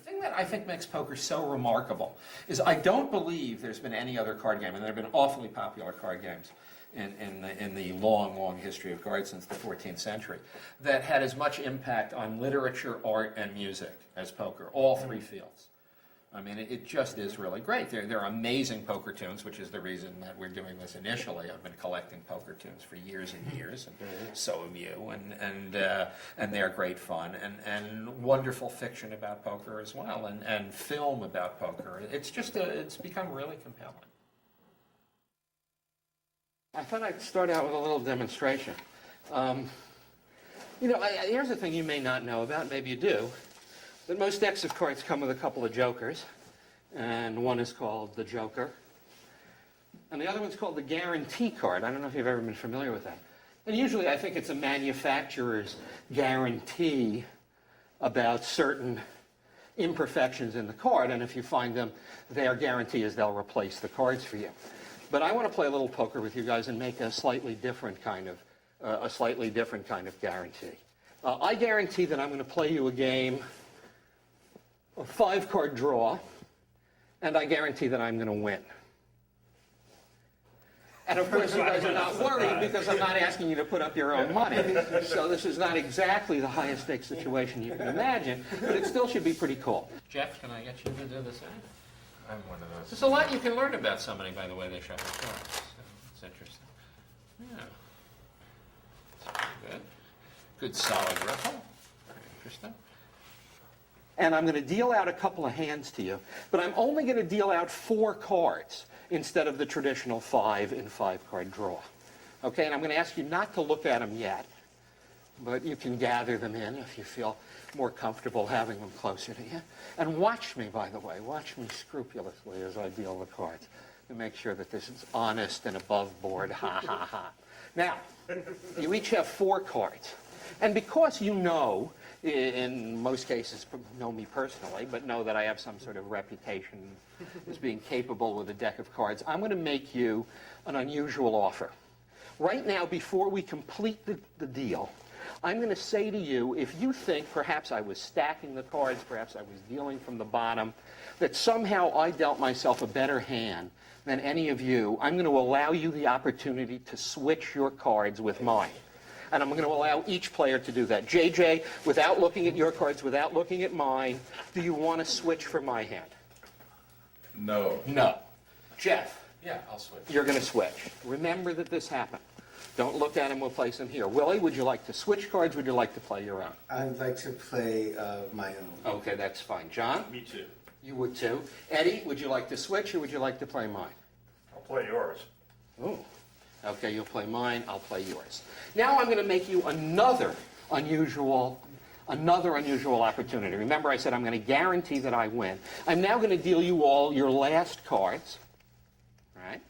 thing that I think makes poker so remarkable is I don't believe there's been any other card game, and there have been awfully popular card games in the long, long history of cards since the 14th century, that had as much impact on literature, art, and music as poker, all three fields. I mean, it just is really great. There are amazing poker tunes, which is the reason that we're doing this initially. I've been collecting poker tunes for years and years, and so have you, and they're great fun, and wonderful fiction about poker as well, and film about poker. It's just it's become really compelling. I thought I'd start out with a little demonstration. Here's the thing you may not know about, maybe you do, that most decks of cards come with a couple of jokers, and one is called the Joker, and the other one's called the guarantee card. I don't know if you've ever been familiar with that. And usually I think it's a manufacturer's guarantee about certain imperfections in the card, and if you find them, their guarantee is they'll replace the cards for you. But I want to play a little poker with you guys and make a slightly different kind of guarantee. I guarantee that I'm going to play you a game, a 5-card draw, and I guarantee that I'm going to win. And of course, you guys are not worried because I'm not asking you to put up your own money. So this is not exactly the highest stakes situation you can imagine, but it still should be pretty cool. Jeff, can I get you to do the same? I'm one of those. There's a lot you can learn about somebody by the way they shuffle cards. So it's interesting. Yeah. That's pretty good. Good solid riffle. Very interesting. And I'm going to deal out a couple of hands to you, but I'm only going to deal out 4 cards instead of the traditional 5 in 5-card draw. Okay, and I'm going to ask you not to look at them yet, but you can gather them in if you feel more comfortable having them closer to you. And watch me, by the way. Watch me scrupulously as I deal the cards to make sure that this is honest and above board. Ha, ha, ha. Now, you each have 4 cards. And because you know, in most cases, know me personally, but know that I have some sort of reputation as being capable with a deck of cards, I'm going to make you an unusual offer. Right now, before we complete the deal, I'm going to say to you, if you think perhaps I was stacking the cards, perhaps I was dealing from the bottom, that somehow I dealt myself a better hand than any of you, I'm going to allow you the opportunity to switch your cards with mine. And I'm going to allow each player to do that. JJ, without looking at your cards, without looking at mine, do you want to switch for my hand? No. No. Jeff? Yeah, I'll switch. You're going to switch. Remember that this happened. Don't look at him, we'll place him here. Willie, would you like to switch cards, would you like to play your own? I'd like to play my own. Okay, that's fine. John? Me too. You would too. Eddie, would you like to switch or would you like to play mine? I'll play yours. Ooh. Okay, you'll play mine, I'll play yours. Now I'm going to make you another unusual opportunity. Remember I said I'm going to guarantee that I win. I'm now going to deal you all your last cards, right?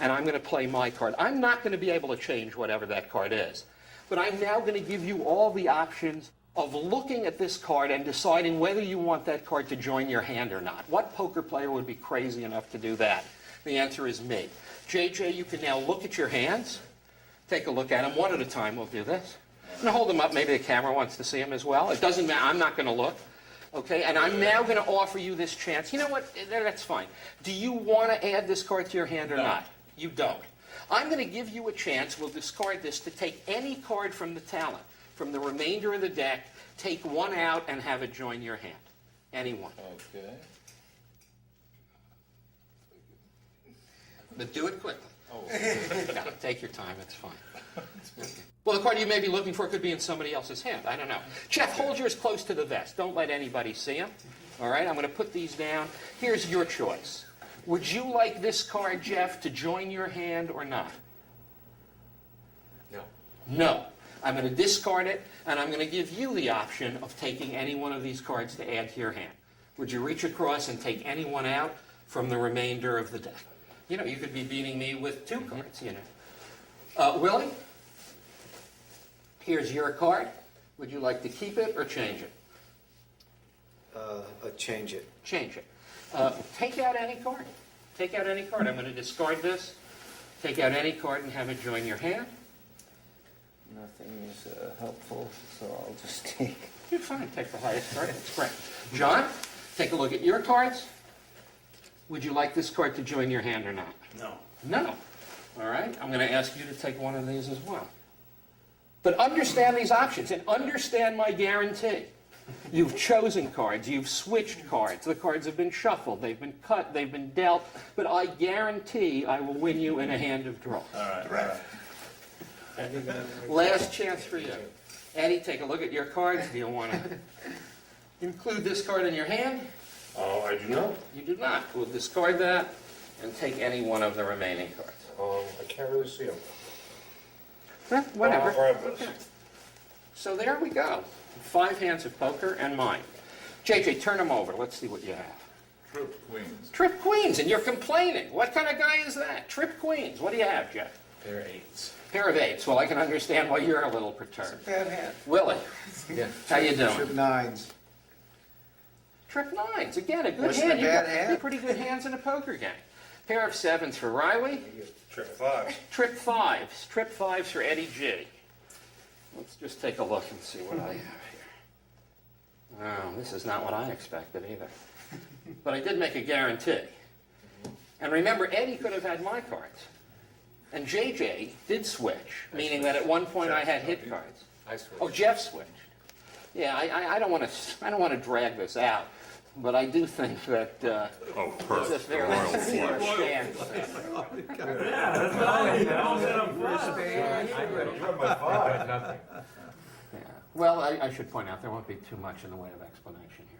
And I'm going to play my card. I'm not going to be able to change whatever that card is. But I'm now going to give you all the options of looking at this card and deciding whether you want that card to join your hand or not. What poker player would be crazy enough to do that? The answer is me. JJ, you can now look at your hands. Take a look at them one at a time. We'll do this. I'm going to hold them up. Maybe the camera wants to see them as well. It doesn't matter. I'm not going to look. Okay, and I'm now going to offer you this chance. You know what? That's fine. Do you want to add this card to your hand or not? You don't. I'm going to give you a chance. We'll discard this to take any card from the talent, from the remainder of the deck, take one out and have it join your hand. Anyone. Okay. But do it quickly. Oh. No, take your time. It's fine. Well, the card you may be looking for could be in somebody else's hand. I don't know. Jeff, hold yours close to the vest. Don't let anybody see them. All right, I'm going to put these down. Here's your choice. Would you like this card, Jeff, to join your hand or not? No. No. I'm going to discard it, and I'm going to give you the option of taking any one of these cards to add to your hand. Would you reach across and take any one out from the remainder of the deck? You know, you could be beating me with 2 cards, you know. Willie, here's your card. Would you like to keep it or change it? Change it. Change it. Take out any card. Take out any card. I'm going to discard this. Take out any card and have it join your hand. Nothing is helpful, so I'll just take... You're fine. Take the highest card. It's great. John, Take a look at your cards. Would you like this card to join your hand or not? No. No. All right, I'm going to ask you to take one of these as well. But understand these options and understand my guarantee. You've chosen cards, you've switched cards, the cards have been shuffled, they've been cut, they've been dealt, but I guarantee I will win you in a hand of draw. All right. Last chance for you. Eddie, take a look at your cards. Do you want to include this card in your hand? Oh, I do not. You do not. We'll discard that and take any one of the remaining cards. I can't really see them. Whatever. I'll grab this. Okay. So there we go. 5 hands of poker and mine. JJ, turn them over. Let's see what you have. Trip queens. Trip queens, and you're complaining. What kind of guy is that? Trip queens. What do you have, Jeff? Pair of eights. Pair of 8s. Well, I can understand why you're a little perturbed. Bad hand. Willie, Yeah. how you doing? Trip 9s. Trip 9s. Again, a good Wasn't hand. a You've bad got hand. 3 pretty good hands in a poker game. Pair of 7s for Riley. Trip 5. Trip 5s. Trip 5s for Eddie G. Let's just take a look and see what I have here. Oh, this is not what I expected either. But I did make a guarantee. And remember, Eddie could have had my cards. And JJ did switch, meaning that at one point I had hit cards. I switched. Oh, Jeff switched. Yeah, I don't want to drag this out, but I do think that Oh, it's a perfect. fairly similar stance. Yeah. Well, I should point out there won't be too much in the way of explanation here.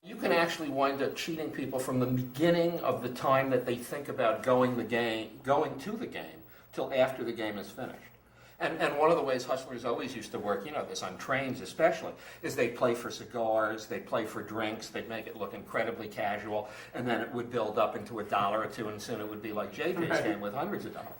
You can actually wind up cheating people from the beginning of the time that they think about going to the game, till after the game is finished. And one of the ways hustlers always used to work, you know this on trains especially, is they'd play for cigars, they'd play for drinks, they'd make it look incredibly casual, and then it would build up into $1 or $2, and soon it would be like JJ's game with hundreds of dollars.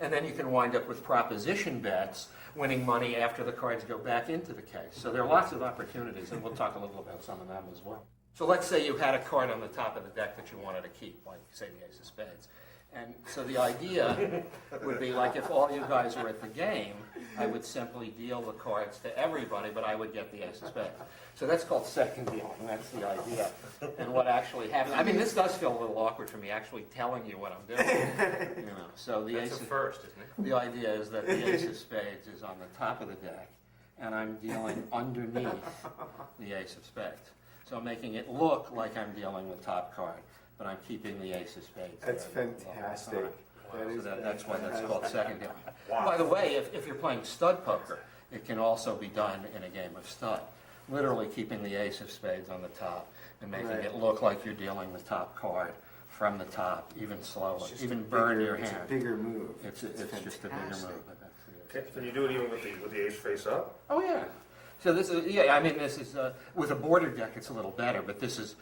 And then you can wind up with proposition bets, winning money after the cards go back into the case. So there are lots of opportunities, and we'll talk a little about some of them as well. So let's say you had a card on the top of the deck that you wanted to keep, like say the ace of spades. And so the idea would be like if all you guys were at the game, I would simply deal the cards to everybody, but I would get the ace of spades. So that's called second dealing. That's the idea. And what actually happened, I mean, this does feel a little awkward for me actually telling you what I'm doing. You know, so the That's ace a of, first, isn't it? the idea is that the ace of spades is on the top of the deck, and I'm dealing underneath the ace of spades. So I'm making it look like I'm dealing with top card, but I'm keeping the ace of spades. That's there the whole fantastic. time. That So is that's why that's called second dealing. Wow. By the way, if you're playing stud poker, it can also be done in a game of stud. Literally keeping the ace of spades on the top and making Right. it look like you're dealing the top card from the top, even slower, even burn your It's hand. a bigger move. It's just a bigger fantastic. move. But that's the ace. Can you do it even with the ace face up? Oh yeah. So this is yeah. I mean, this is with a border deck. It's a little better, but this is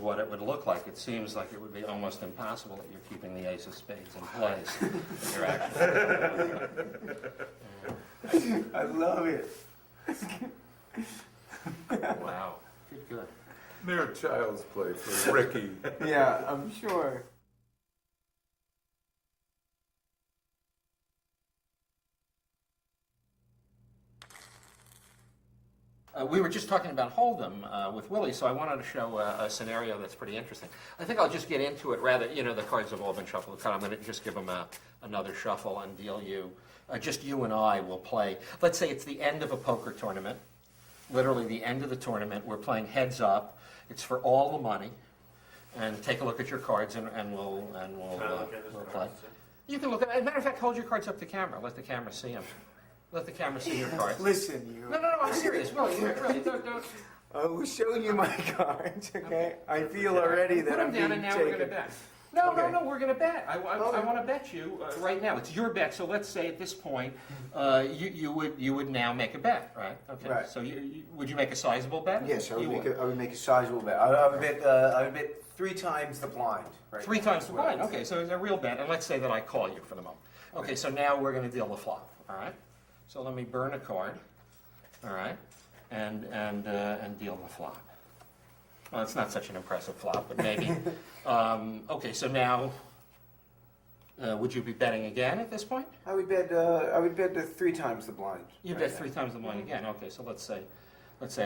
what it would look like. It seems like it would be almost impossible that you're keeping the ace of spades in place. But you're actually. I love it. Wow. Good. Mere child's play for Ricky. Yeah, I'm sure. We were just talking about Hold'em with Willie, so I wanted to show a scenario that's pretty interesting. I think I'll just get into it rather, the cards have all been shuffled. I'm going to just give them another shuffle and deal you. Just you and I will play. Let's say it's the end of a poker tournament, literally the end of the tournament. We're playing heads up. It's for all the money. And take a look at your cards and we'll play. You can look at it. As a matter of fact, hold your cards up to camera. Let the camera see them. Let the camera see your cards. Listen, you. No, I'm serious. Really, don't. I will show you my cards, okay? I feel already that Put I'm them down being and now we're going to taken. bet. No, Okay. we're going to bet. I Okay. want to bet you right now. It's your bet. So let's say at this point, you would now make a bet, right? Okay. Right. So would you make a sizable bet? Yes, I You would make a sizable bet. I would bet 3 times the blind. Right 3 now. times the blind. Okay, so it's a real bet. And let's say that I call you for the moment. Okay, so now we're going to deal the flop. All right. So let me burn a card. All right, and deal the flop. Well, it's not such an impressive flop, but maybe. Okay, so now Would you be betting again at this point? I would bet to 3 times the blind. You right bet now. 3 times the blind again. Okay, so let's say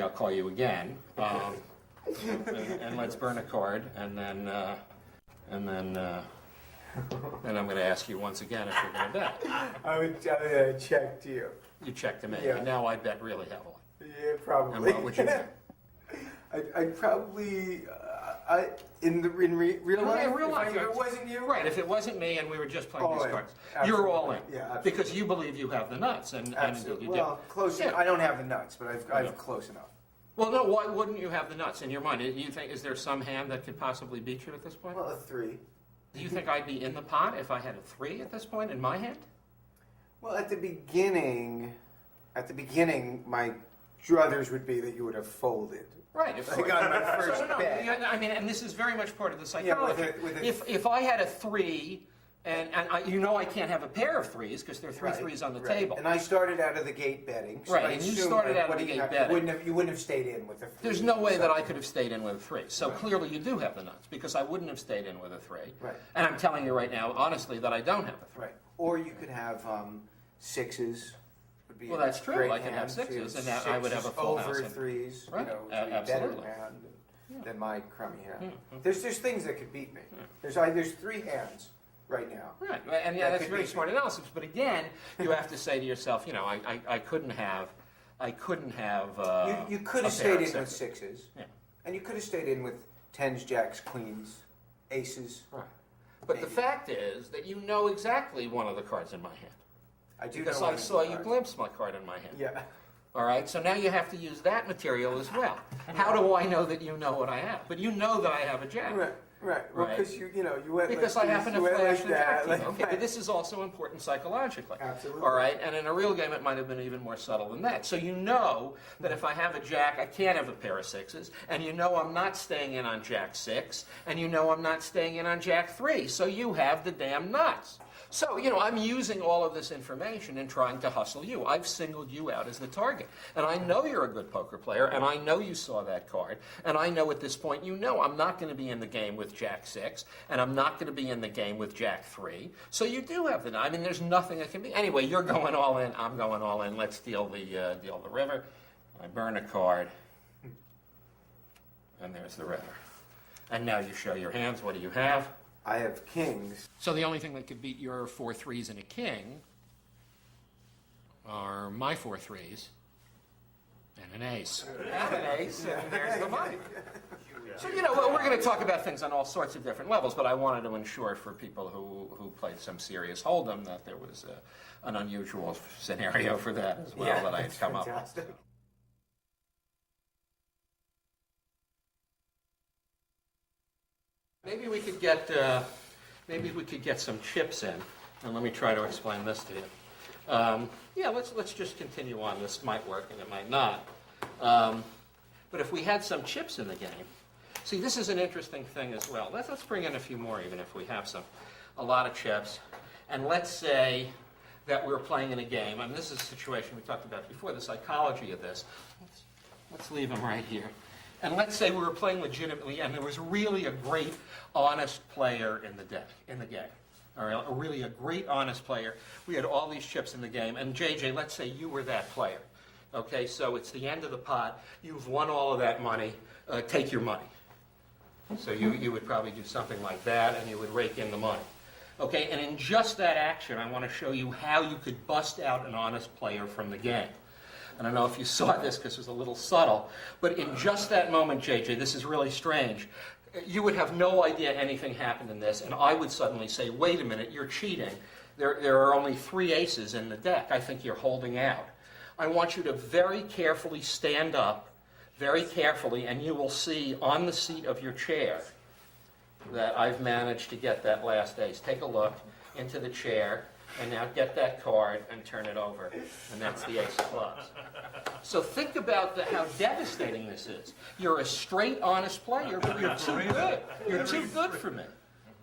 I'll call you again, and let's burn a card, and then I'm going to ask you once again if you're going to bet. I would check to you. You check to me, Yeah. and now I bet really heavily. Yeah, probably. And what would you bet? I'd probably in real life. In real life, if it wasn't you. Right, if it wasn't me and we were just playing All these in. cards, Absolutely. you're all in. Yeah, absolutely. Because you believe you have the nuts, and Absolutely. you Well, close. Yeah. I don't have the nuts, but I've Yeah. close enough. Well, no, why wouldn't you have the nuts in your mind? Do you think, is there some hand that could possibly beat you at this point? Well, a 3. Do you think I'd be in the pot if I had a 3 at this point in my hand? Well, at the beginning, my druthers would be that you would have folded. Right, of I course. got my first So, no, bet. yeah, I mean, and this is very much part of the Yeah, psychology. with a- If I had a 3, and you know I can't have a pair of 3s because there are three Right, threes on the right. table. And I started out of the gate betting. So Right, I and you assume started that out of what the do you gate have- betting. You wouldn't have stayed in with a 3. There's no way that I So- could have stayed in with a 3. So Right. clearly you do have the nuts because I wouldn't have stayed in with a 3. Right. And I'm telling you right now, honestly, that I don't have a 3. Right. Or you could have 6s. Would be Well, a that's true. great I could have hand. So you 6s, and that I would have a 6s full house over hand. 3s. Right. You know, so you're Absolutely. better hand than my crummy hand. Yeah. There's things that could beat me. There's 3 hands right now. Right, and yeah, That that's could very be- smart analysis. But again, you have to say to yourself, you know, I couldn't have. You could a have pair stayed of in with sixes. 6s. Yeah. And you could have stayed in with 10s, jacks, queens, aces. Right. But the Maybe. fact is that you know exactly one of the cards in my hand I do because know I one of saw the you cards. glimpse my card in my hand. Yeah. All right, so now you have to use that material as well. How do I know that you know what I have? But you know that I have a jack. Right. Well, Right. because you went Because like I this, happen to you went flash like the jack that. to you. Like, Okay, but this is also important psychologically. Absolutely. All right, and in a real game, it might have been even more subtle than that. So you know that if I have a jack, I can't have a pair of 6s, and you know I'm not staying in on jack 6, and you know I'm not staying in on jack 3. So you have the damn nuts. So, you know, I'm using all of this information and trying to hustle you. I've singled you out as the target. And I know you're a good poker player, and I know you saw that card, and I know at this point you know I'm not going to be in the game with jack 6, and I'm not going to be in the game with jack 3. So you do have the, I mean, there's nothing that can be. Anyway, you're going all in, I'm going all in. Let's deal the river. I burn a card, and there's the river. And now you show your hands. What do you have? I have kings. So the only thing that could beat your 4 3s and a king are my 4 3s and an ace. And an ace, and there's the money. So, you know, we're going to talk about things on all sorts of different levels, but I wanted to ensure for people who played some serious Hold'em that there was an unusual scenario for that as well that I had that's come up fantastic. with. Maybe we could get some chips in, and let me try to explain this to you. Yeah, let's just continue on. This might work, and it might not. But if we had some chips in the game, see, this is an interesting thing as well. Let's bring in a few more, even if we have a lot of chips, and let's say that we're playing in a game. I mean, this is a situation we talked about before, the psychology of this. Let's leave them right here. And let's say we were playing legitimately, and there was really a great, honest player in the game. All right, really a great, honest player. We had all these chips in the game, and JJ, let's say you were that player. Okay, so it's the end of the pot. You've won all of that money. Take your money. So you would probably do something like that, and you would rake in the money. Okay, and in just that action, I want to show you how you could bust out an honest player from the game. I don't know if you saw this because it was a little subtle, but in just that moment, JJ, this is really strange. You would have no idea anything happened in this, and I would suddenly say, wait a minute, you're cheating. There are only 3 aces in the deck. I think you're holding out. I want you to very carefully stand up, very carefully, and you will see on the seat of your chair that I've managed to get that last ace. Take a look into the chair. And now get that card and turn it over. And that's the ace of clubs. So think about how devastating this is. You're a straight, honest player, but you're too good. You're too good for me.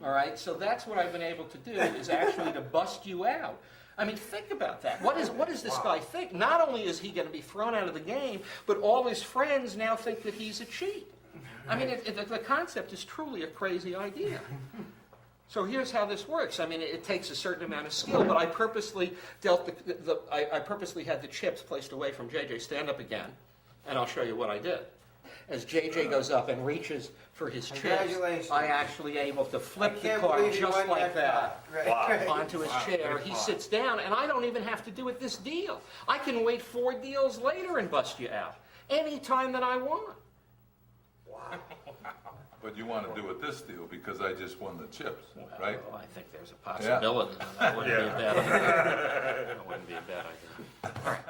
All right? So that's what I've been able to do, is actually to bust you out. I mean, think about that. What does this guy think? Not only is he going to be thrown out of the game, but all his friends now think that he's a cheat. I mean, the concept is truly a crazy idea. So here's how this works. I mean, it takes a certain amount of skill, but I purposely dealt I purposely had the chips placed away from JJ. Stand up again, and I'll show you what I did. As JJ goes up and reaches for his chips, Congratulations. I actually able to I flip the can't card believe you just won like that Right, Wow. right. onto his chair. He sits down, and I don't even have to do it this deal. I can wait 4 deals later and bust you out anytime that I want. But you want to do it this deal because I just won the chips, right? Well, I think there's a possibility. That wouldn't be a bad idea. That wouldn't be a bad idea. All right.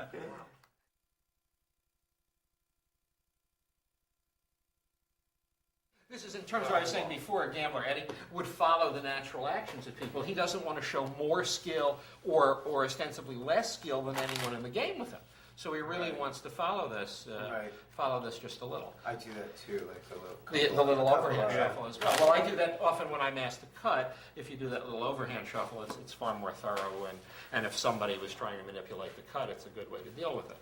This is in terms of what I was saying before, a gambler, Eddie, would follow the natural actions of people. He doesn't want to show more skill or ostensibly less skill than anyone in the game with him. So he really wants to follow this just a little. I do that too, like the The little overhand Yeah. shuffle as well. Well, I do that often when I'm asked to cut. If you do that little overhand shuffle, it's far more thorough, and if somebody was trying to manipulate the cut, it's a good way to deal with it.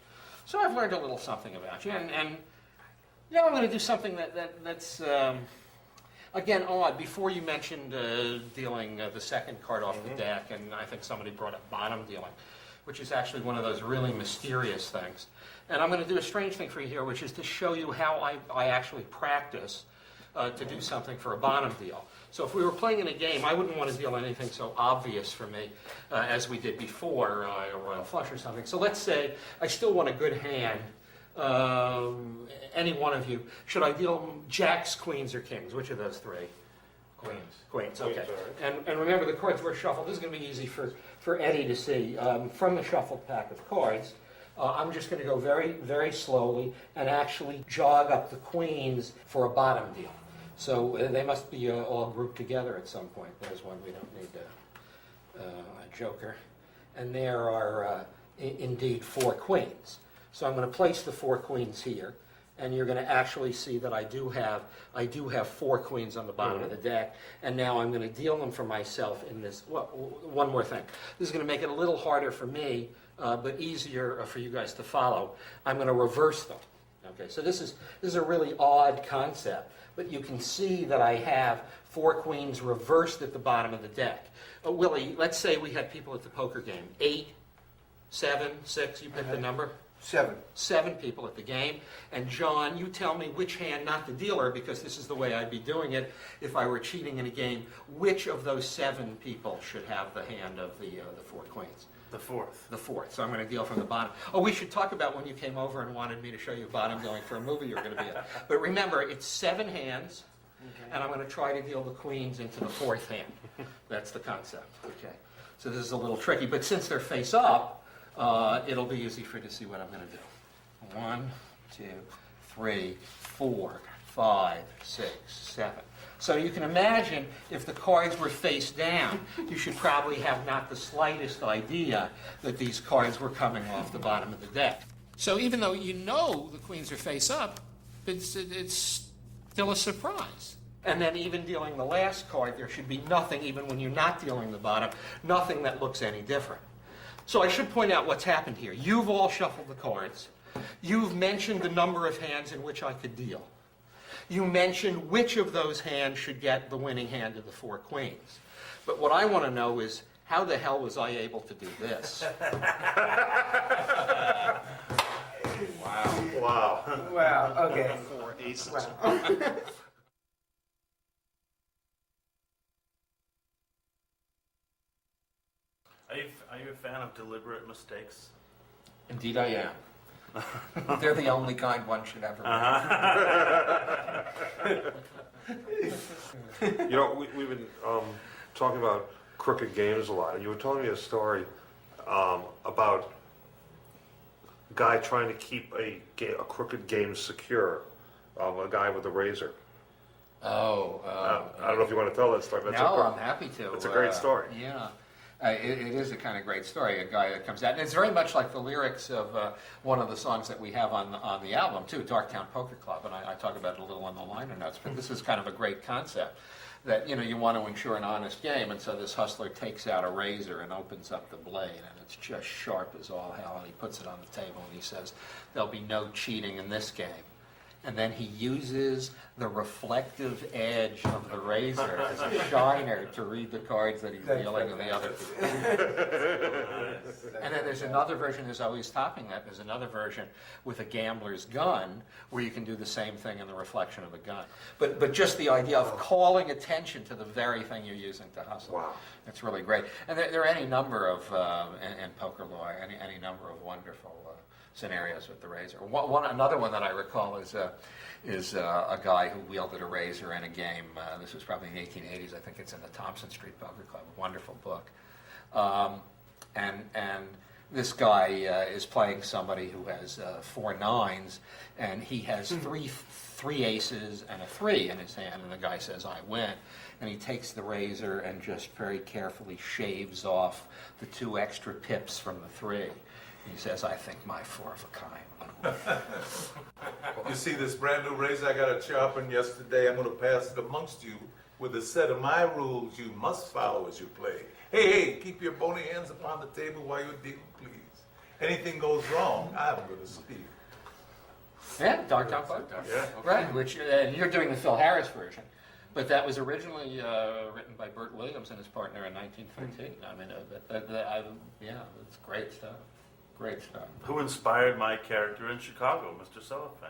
So I've learned a little something about you, and now I'm going to do something that's again odd. Before you mentioned dealing the second card off the deck, and I think somebody brought up bottom dealing, which is actually one of those really mysterious things. And I'm going to do a strange thing for you here, which is to show you how I actually practice to do something for a bottom deal. So if we were playing in a game, I wouldn't want to deal anything so obvious for me as we did before, a royal flush or something. So let's say I still want a good hand. Any one of you. Should I deal jacks, queens, or kings? Which of those 3? Queens. Queens, okay. Queens, all And remember, the cards were shuffled. This is going to be easy for Eddie to see. From the shuffled pack of cards, I'm just going to go very, very slowly and actually jog up the queens for a bottom deal. So they must be all grouped together at some point. There's one. We don't need a joker. And there are indeed 4 queens. So I'm going to place the 4 queens here, and you're going to actually see that I do have 4 queens on the bottom of the deck, and now I'm going to deal them for myself in this. Well, one more thing. This is going to make it a little harder for me, but easier for you guys to follow. I'm going to reverse them. Okay, so this is a really odd concept, but you can see that I have 4 queens reversed at the bottom of the deck. Willie, let's say we had people at the poker game. 8, 7, 6. You pick the number. 7. 7 people at the game. And John, you tell me which hand, not the dealer, because this is the way I'd be doing it if I were cheating in a game, which of those 7 people should have the hand of the 4 queens? The 4th. The 4th. So I'm going to deal from the bottom. Oh, we should talk about when you came over and wanted me to show you bottom dealing for a movie you're going to be in. But remember, it's 7 hands, and I'm going to try to deal the queens into the 4th hand. That's the concept. Okay. So this is a little tricky, but since they're face up, it'll be easy for you to see what I'm going to do. 1, 2, 3, 4, 5, 6, 7. So you can imagine if the cards were face down, you should probably have not the slightest idea that these cards were coming off the bottom of the deck. So even though you know the queens are face up, it's still a surprise. And then even dealing the last card, there should be nothing, even when you're not dealing the bottom, nothing that looks any different. So I should point out what's happened here. You've all shuffled the cards. You've mentioned the number of hands in which I could deal. You mentioned which of those hands should get the winning hand of the 4 queens. But what I want to know is, how the hell was I able to do this? Wow. Wow, okay. 4 aces. Wow. Are you a fan of deliberate mistakes? Indeed I am. They're the only kind one should ever make. You know, we've been talking about crooked games a lot, and you were telling me a story about a guy trying to keep a crooked game secure, a guy with a razor. Oh. I don't know if you want to tell that story. But No, I'm happy to. It's a great story. Yeah. It is a kind of great story. A guy that comes out, and it's very much like the lyrics of one of the songs that we have on the album too, Darktown Poker Club, and I talk about it a little on the liner notes. But this is kind of a great concept that you want to ensure an honest game, and so this hustler takes out a razor and opens up the blade, and it's just sharp as all hell, and he puts it on the table and he says, "There'll be no cheating in this game." and then he uses the reflective edge of the razor as a shiner to read the cards that he's dealing to the other people. And then there's another version, there's always topping that, there's another version with a gambler's gun where you can do the same thing in the reflection of the gun. But just the idea of calling attention to the very thing you're using to hustle. Wow. It's really great. And there are any number of, in poker law, any number of wonderful scenarios with the razor. Another one that I recall is a guy who wielded a razor in a game. This was probably in the 1880s. I think it's in the Thompson Street Poker Club. A wonderful book. And this guy is playing somebody who has 4 nines, and he has three aces and a 3 in his hand, and the guy says, "I win." And he takes the razor and just very carefully shaves off the 2 extra pips from the 3. And he says, "I think my 4 of a kind." You see this brand new razor I got at Sharpen yesterday? I'm gonna pass it amongst you with a set of my rules you must follow as you play. Hey, keep your bony hands upon the table while you're dealing, please. Anything goes wrong, I'm gonna speak. Yeah, Dark Top Five. Yeah. Right, which you're doing the Phil Harris version. But that was originally written by Burt Williams and his partner in 1913. I mean, yeah, it's great stuff. Great stuff. Who inspired my character in Chicago, Mr. Cellophane.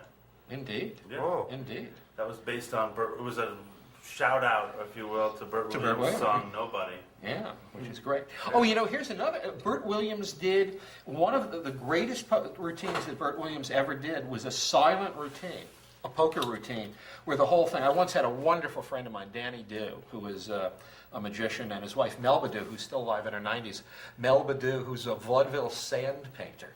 Indeed. Yeah. Oh. Indeed. That was based on it was a shout out, if you will, to Burt To Burt Williams' Williams. song "Nobody." Yeah, which is great. Oh, here's another. Burt Williams did one of the greatest routines that Burt Williams ever did was a silent routine, a poker routine, where the whole thing. I once had a wonderful friend of mine, Danny Dew, who was a magician, and his wife Melba Dew, who's still alive in her 90s. Melba Dew, who's a vaudeville sand painter.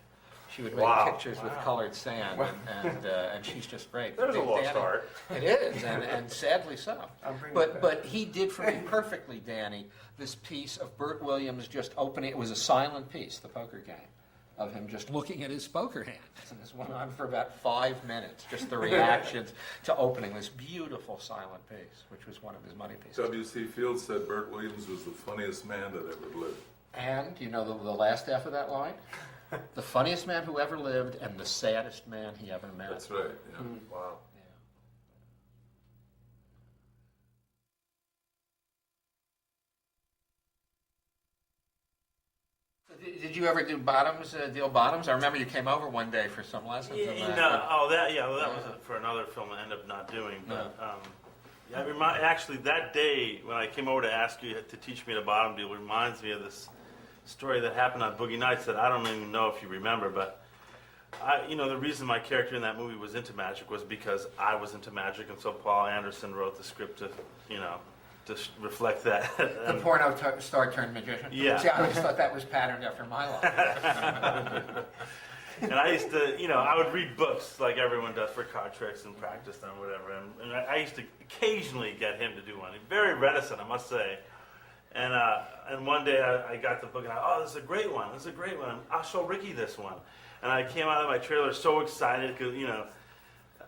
She would make Wow. pictures with colored sand, and she's just great. There's a lost Danny- art. It is, and sadly so. I'm bringing it back. But he did for me perfectly, Danny, this piece of Burt Williams just opening. It was a silent piece, the poker game, of him just looking at his poker hands. And this went on for about 5 minutes, just the reactions to opening this beautiful silent piece, which was one of his money pieces. W.C. Fields said Burt Williams was the funniest man that ever lived. And you know the last half of that line? The funniest man who ever lived and the saddest man he ever met. That's right, yeah. Wow. Did you ever do bottoms, deal bottoms? I remember you came over one day for some lessons. Yeah, in that. that was for another film I ended up not doing. But actually, that day when I came over to ask you to teach me the bottom deal reminds me of this story that happened on Boogie Nights that I don't even know if you remember. But the reason my character in that movie was into magic was because I was into magic, and so Paul Anderson wrote the script to reflect that. The porno star turned magician. Yeah. See, I always thought that was patterned after my life. And I used to, I would read books like everyone does for card tricks and practice them, whatever. And I used to occasionally get him to do one. He's very reticent, I must say. And one day I got the book and this is a great one. This is a great one. I'll show Ricky this one. And I came out of my trailer so excited because,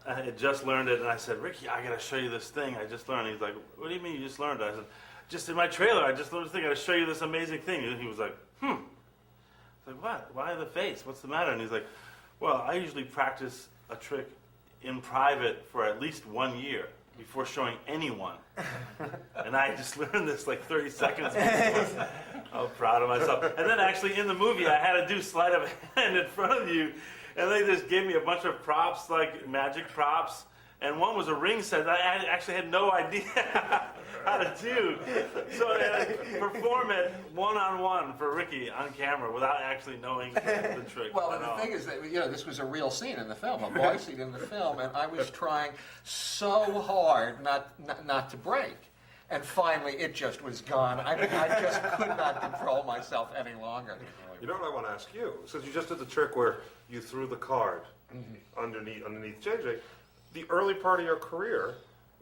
I had just learned it. And I said, Ricky, I got to show you this thing I just learned. He's like, what do you mean you just learned it? I said, just in my trailer, I just learned this thing. I got to show you this amazing thing. And he was like, I was like, what? Why the face? What's the matter? And he's like, well, I usually practice a trick in private for at least 1 year before showing anyone. And I just learned this like 30 seconds before. I'm proud of myself. And then actually in the movie, I had to do sleight of hand in front of you. And they just gave me a bunch of props, like magic props. And one was a ring set that I actually had no idea how to do. So I had to perform it one-on-one for Ricky on camera without actually knowing the trick. Well, and the thing is that this was a real scene in the film, a boy scene in the film, and I was trying so hard not to break. And finally, it just was gone. I just could not control myself any longer. You know what I want to ask you? Since you just did the trick where you threw the card underneath JJ, the early part of your career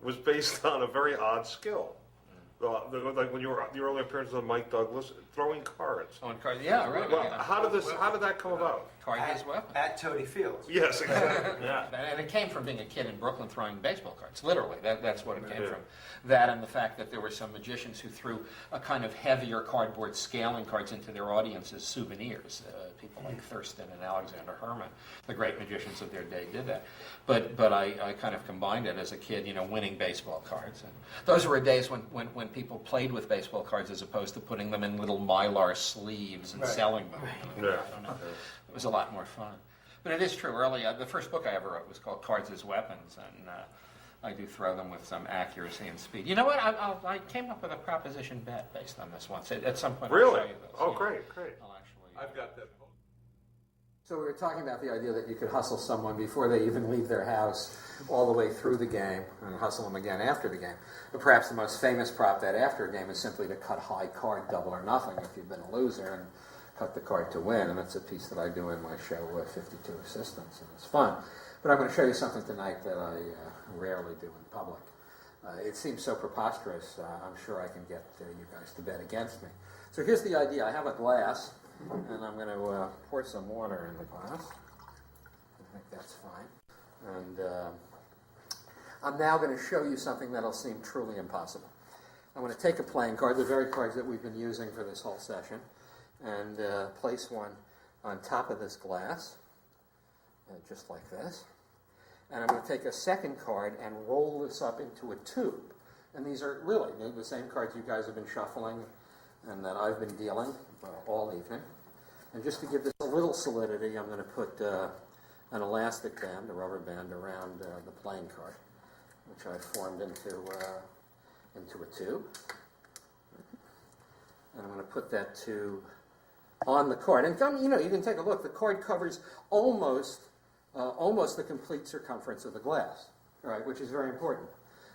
was based on a very odd skill. like when you were the early appearance of Mike Douglas throwing cards. On cards, yeah, right. Well, yeah. how did that come about? Card as weapon. At Toady Fields. Yes, exactly. Yeah. And it came from being a kid in Brooklyn throwing baseball cards, literally. That's what it came Yeah. from. That and the fact that there were some magicians who threw a kind of heavier cardboard scaling cards into their audience as souvenirs. People like Thurston and Alexander Herman, the great magicians of their day, did that. But I kind of combined it as a kid, winning baseball cards. And those were days when people played with baseball cards as opposed to putting them in little Mylar sleeves and Right. selling them. Yeah. I don't know. It was a lot more fun. But it is true. Early, the first book I ever wrote was called Cards as Weapons, and I do throw them with some accuracy and speed. You know what? I came up with a proposition bet based on this once. At some point, I'll Really? show you this. Oh, Yeah. great. I'll actually. I've got that. So we were talking about the idea that you could hustle someone before they even leave their house all the way through the game and hustle them again after the game. But perhaps the most famous prop bet after a game is simply to cut high card double or nothing if you've been a loser and cut the card to win. And that's a piece that I do in my show, 52 Assistants, and it's fun. But I'm going to show you something tonight that I rarely do in public. It seems so preposterous, I'm sure I can get you guys to bet against me. So here's the idea. I have a glass, and I'm going to pour some water in the glass. I think that's fine. And I'm now going to show you something that'll seem truly impossible. I'm going to take a playing card, the very cards that we've been using for this whole session, and place one on top of this glass, just like this. And I'm going to take a second card and roll this up into a tube. And these are really the same cards you guys have been shuffling and that I've been dealing all evening. And just to give this a little solidity, I'm going to put an elastic band, a rubber band, around the playing card, which I formed into a tube. And I'm going to put that tube on the card. And you can take a look. The card covers almost the complete circumference of the glass, right? Which is very important.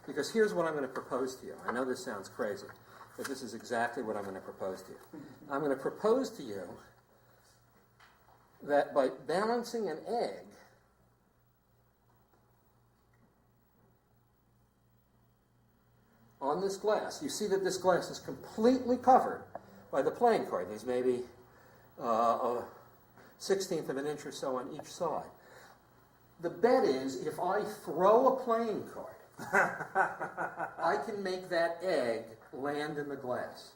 Because here's what I'm going to propose to you. I know this sounds crazy, but this is exactly what I'm going to propose to you. I'm going to propose to you that by balancing an egg on this glass, you see that this glass is completely covered by the playing card. There's maybe a 1/16 of an inch or so on each side. The bet is if I throw a playing card, I can make that egg land in the glass.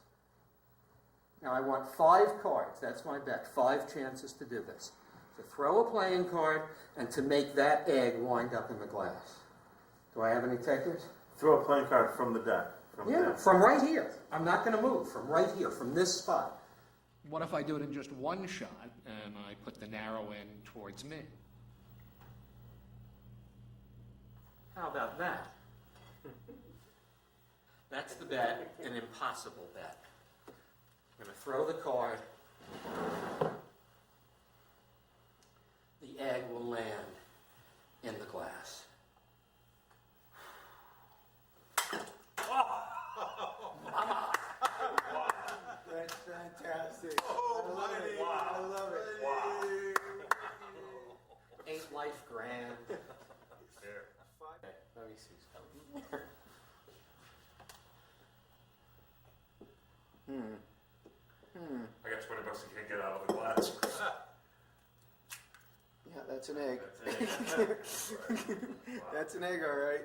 Now I want 5 cards. That's my bet. 5 chances to do this. To throw a playing card and to make that egg wind up in the glass. Do I have any takers? Throw a playing card from the deck. From right here. I'm not going to move. From right here, from this spot. What if I do it in just one shot and I put the narrow end towards me? How about that? That's the bet, an impossible bet. I'm going to throw the card. The egg will land in the glass. That's fantastic. Oh, buddy. I love it. Wow. Ain't life grand? Let me see something. I got $20 you can't get out of the glass. Yeah, that's an egg. That's an egg, all right.